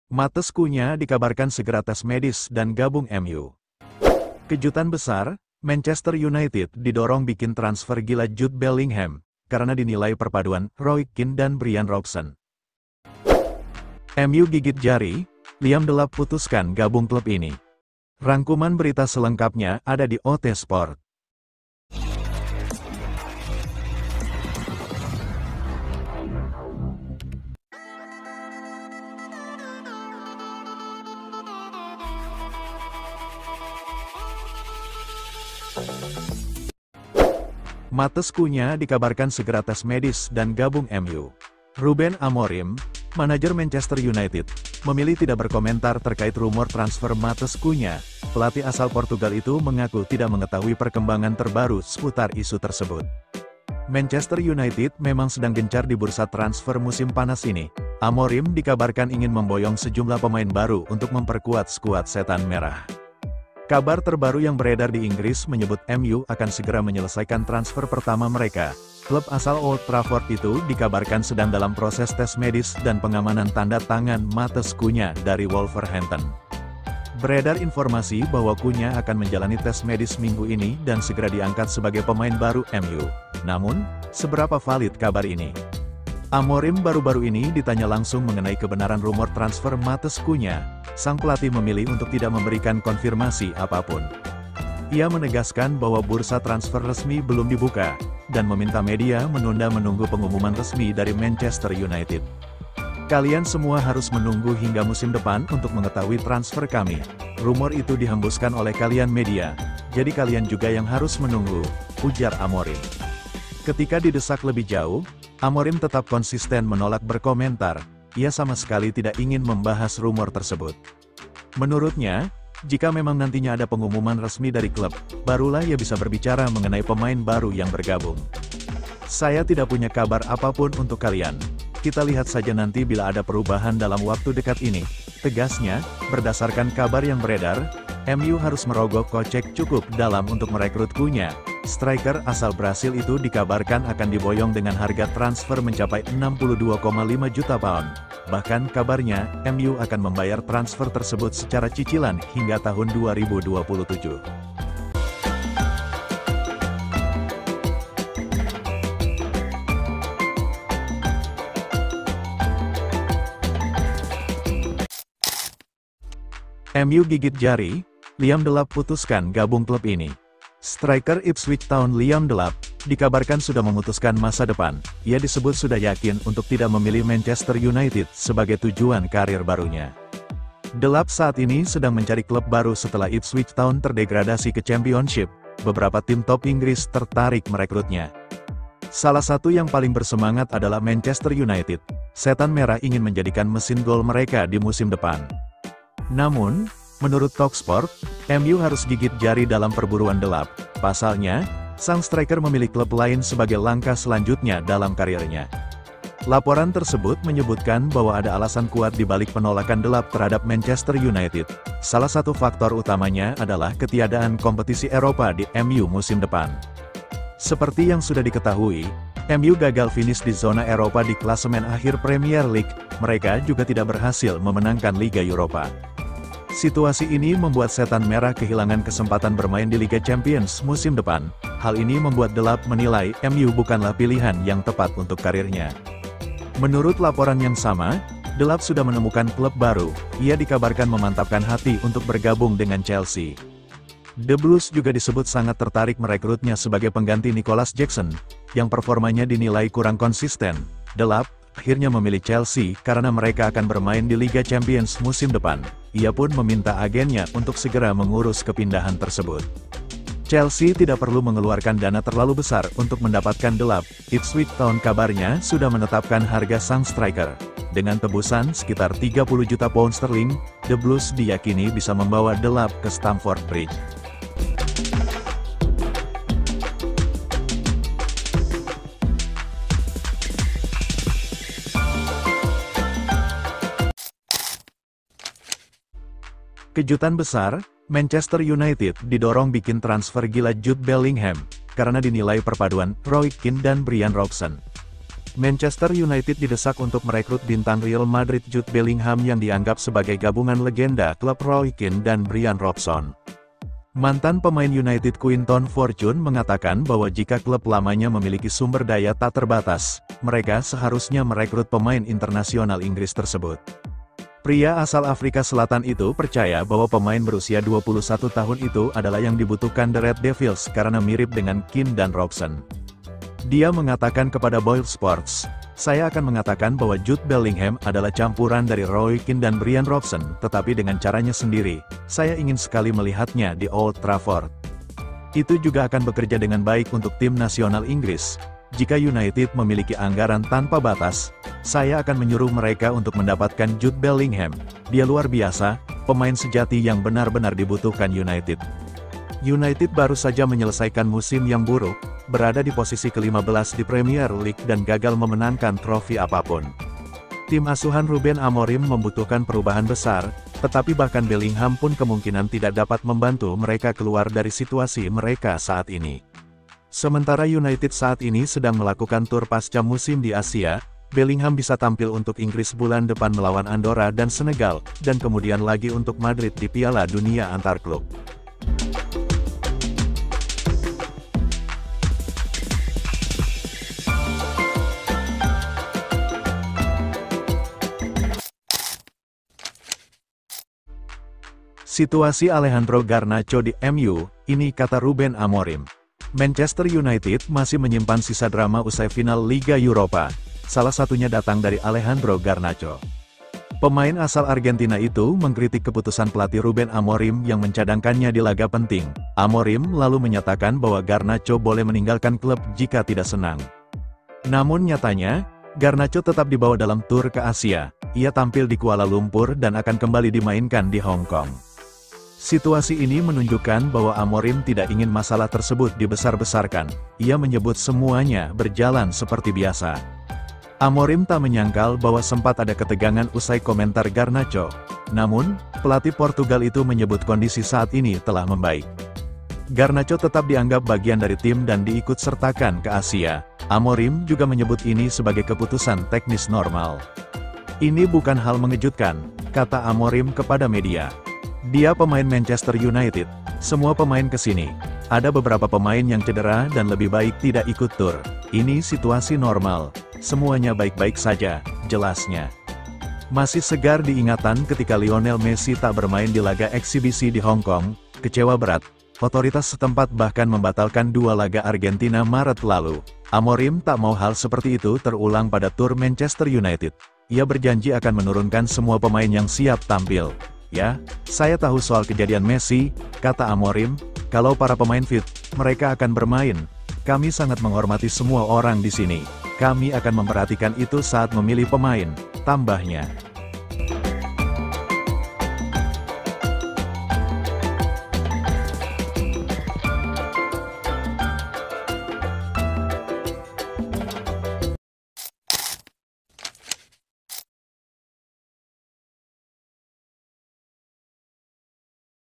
Matheus Cunha dikabarkan segera tes medis dan gabung MU. Kejutan besar, Manchester United didorong bikin transfer gila Jude Bellingham, karena dinilai perpaduan Roy Keane dan Brian Robson. MU gigit jari, Liam Delap putuskan gabung klub ini. Rangkuman berita selengkapnya ada di OT Sport. Matheus Cunha dikabarkan segera tes medis dan gabung MU. Ruben Amorim, manajer Manchester United, memilih tidak berkomentar terkait rumor transfer Matheus Cunha. Pelatih asal Portugal itu mengaku tidak mengetahui perkembangan terbaru seputar isu tersebut. Manchester United memang sedang gencar di bursa transfer musim panas ini. Amorim dikabarkan ingin memboyong sejumlah pemain baru untuk memperkuat skuad Setan Merah. Kabar terbaru yang beredar di Inggris menyebut MU akan segera menyelesaikan transfer pertama mereka. Klub asal Old Trafford itu dikabarkan sedang dalam proses tes medis dan pengamanan tanda tangan Matheus Cunha dari Wolverhampton. Beredar informasi bahwa Cunha akan menjalani tes medis minggu ini dan segera diangkat sebagai pemain baru MU. Namun, seberapa valid kabar ini? Amorim baru-baru ini ditanya langsung mengenai kebenaran rumor transfer Matheus Cunha. Sang pelatih memilih untuk tidak memberikan konfirmasi apapun. Ia menegaskan bahwa bursa transfer resmi belum dibuka, dan meminta media menunggu pengumuman resmi dari Manchester United. Kalian semua harus menunggu hingga musim depan untuk mengetahui transfer kami. Rumor itu dihembuskan oleh kalian media, jadi kalian juga yang harus menunggu, ujar Amorim. Ketika didesak lebih jauh, Amorim tetap konsisten menolak berkomentar. Ia sama sekali tidak ingin membahas rumor tersebut. Menurutnya, jika memang nantinya ada pengumuman resmi dari klub, barulah ia bisa berbicara mengenai pemain baru yang bergabung. Saya tidak punya kabar apapun untuk kalian. Kita lihat saja nanti bila ada perubahan dalam waktu dekat ini. Tegasnya, berdasarkan kabar yang beredar, MU harus merogoh kocek cukup dalam untuk merekrut Cunha. Striker asal Brasil itu dikabarkan akan diboyong dengan harga transfer mencapai 62,5 juta pound. Bahkan kabarnya, MU akan membayar transfer tersebut secara cicilan hingga tahun 2027. MU gigit jari, Liam Delap putuskan gabung klub ini. Striker Ipswich Town Liam Delap dikabarkan sudah memutuskan masa depan. Ia disebut sudah yakin untuk tidak memilih Manchester United sebagai tujuan karir barunya. Delap saat ini sedang mencari klub baru setelah Ipswich Town terdegradasi ke Championship. Beberapa tim top Inggris tertarik merekrutnya. Salah satu yang paling bersemangat adalah Manchester United. Setan Merah ingin menjadikan mesin gol mereka di musim depan. Namun, menurut Talksport, MU harus gigit jari dalam perburuan Delap. Pasalnya, sang striker memilih klub lain sebagai langkah selanjutnya dalam karirnya. Laporan tersebut menyebutkan bahwa ada alasan kuat di balik penolakan Delap terhadap Manchester United. Salah satu faktor utamanya adalah ketiadaan kompetisi Eropa di MU musim depan. Seperti yang sudah diketahui, MU gagal finish di zona Eropa di klasemen akhir Premier League. Mereka juga tidak berhasil memenangkan Liga Eropa. Situasi ini membuat Setan Merah kehilangan kesempatan bermain di Liga Champions musim depan. Hal ini membuat Delap menilai MU bukanlah pilihan yang tepat untuk karirnya. Menurut laporan yang sama, Delap sudah menemukan klub baru. Ia dikabarkan memantapkan hati untuk bergabung dengan Chelsea. The Blues juga disebut sangat tertarik merekrutnya sebagai pengganti Nicholas Jackson, yang performanya dinilai kurang konsisten. Delap akhirnya memilih Chelsea karena mereka akan bermain di Liga Champions musim depan. Ia pun meminta agennya untuk segera mengurus kepindahan tersebut. Chelsea tidak perlu mengeluarkan dana terlalu besar untuk mendapatkan Delap. Ipswich Town kabarnya sudah menetapkan harga sang striker. Dengan tebusan sekitar 30 juta pound sterling, The Blues diyakini bisa membawa Delap ke Stamford Bridge. Kejutan besar, Manchester United didorong bikin transfer gila Jude Bellingham, karena dinilai perpaduan Roy Keane dan Brian Robson. Manchester United didesak untuk merekrut bintang Real Madrid Jude Bellingham yang dianggap sebagai gabungan legenda klub Roy Keane dan Brian Robson. Mantan pemain United Quinton Fortune mengatakan bahwa jika klub lamanya memiliki sumber daya tak terbatas, mereka seharusnya merekrut pemain internasional Inggris tersebut. Pria asal Afrika Selatan itu percaya bahwa pemain berusia 21 tahun itu adalah yang dibutuhkan The Red Devils karena mirip dengan Keane dan Robson. Dia mengatakan kepada Boyle Sports, "Saya akan mengatakan bahwa Jude Bellingham adalah campuran dari Roy Keane dan Brian Robson, tetapi dengan caranya sendiri. Saya ingin sekali melihatnya di Old Trafford. Itu juga akan bekerja dengan baik untuk tim nasional Inggris. Jika United memiliki anggaran tanpa batas, saya akan menyuruh mereka untuk mendapatkan Jude Bellingham. Dia luar biasa, pemain sejati yang benar-benar dibutuhkan United." United baru saja menyelesaikan musim yang buruk, berada di posisi ke-15 di Premier League dan gagal memenangkan trofi apapun. Tim asuhan Ruben Amorim membutuhkan perubahan besar, tetapi bahkan Bellingham pun kemungkinan tidak dapat membantu mereka keluar dari situasi mereka saat ini. Sementara United saat ini sedang melakukan tur pasca musim di Asia, Bellingham bisa tampil untuk Inggris bulan depan melawan Andorra dan Senegal, dan kemudian lagi untuk Madrid di Piala Dunia antar klub. Situasi Alejandro Garnacho di MU, ini kata Ruben Amorim. Manchester United masih menyimpan sisa drama usai final Liga Eropa, salah satunya datang dari Alejandro Garnacho. Pemain asal Argentina itu mengkritik keputusan pelatih Ruben Amorim yang mencadangkannya di laga penting. Amorim lalu menyatakan bahwa Garnacho boleh meninggalkan klub jika tidak senang. Namun nyatanya, Garnacho tetap dibawa dalam tur ke Asia. Ia tampil di Kuala Lumpur dan akan kembali dimainkan di Hong Kong. Situasi ini menunjukkan bahwa Amorim tidak ingin masalah tersebut dibesar-besarkan. Ia menyebut semuanya berjalan seperti biasa. Amorim tak menyangkal bahwa sempat ada ketegangan usai komentar Garnacho. Namun, pelatih Portugal itu menyebut kondisi saat ini telah membaik. Garnacho tetap dianggap bagian dari tim dan diikut-sertakan ke Asia. Amorim juga menyebut ini sebagai keputusan teknis normal. "Ini bukan hal mengejutkan," kata Amorim kepada media. "Dia pemain Manchester United, semua pemain kesini. Ada beberapa pemain yang cedera dan lebih baik tidak ikut tur. Ini situasi normal, semuanya baik-baik saja," jelasnya. Masih segar diingatan ketika Lionel Messi tak bermain di laga eksibisi di Hong Kong, kecewa berat. Otoritas setempat bahkan membatalkan 2 laga Argentina Maret lalu. Amorim tak mau hal seperti itu terulang pada tur Manchester United. Ia berjanji akan menurunkan semua pemain yang siap tampil. "Ya, saya tahu soal kejadian Messi," kata Amorim. "Kalau para pemain fit, mereka akan bermain. Kami sangat menghormati semua orang di sini. Kami akan memperhatikan itu saat memilih pemain," tambahnya.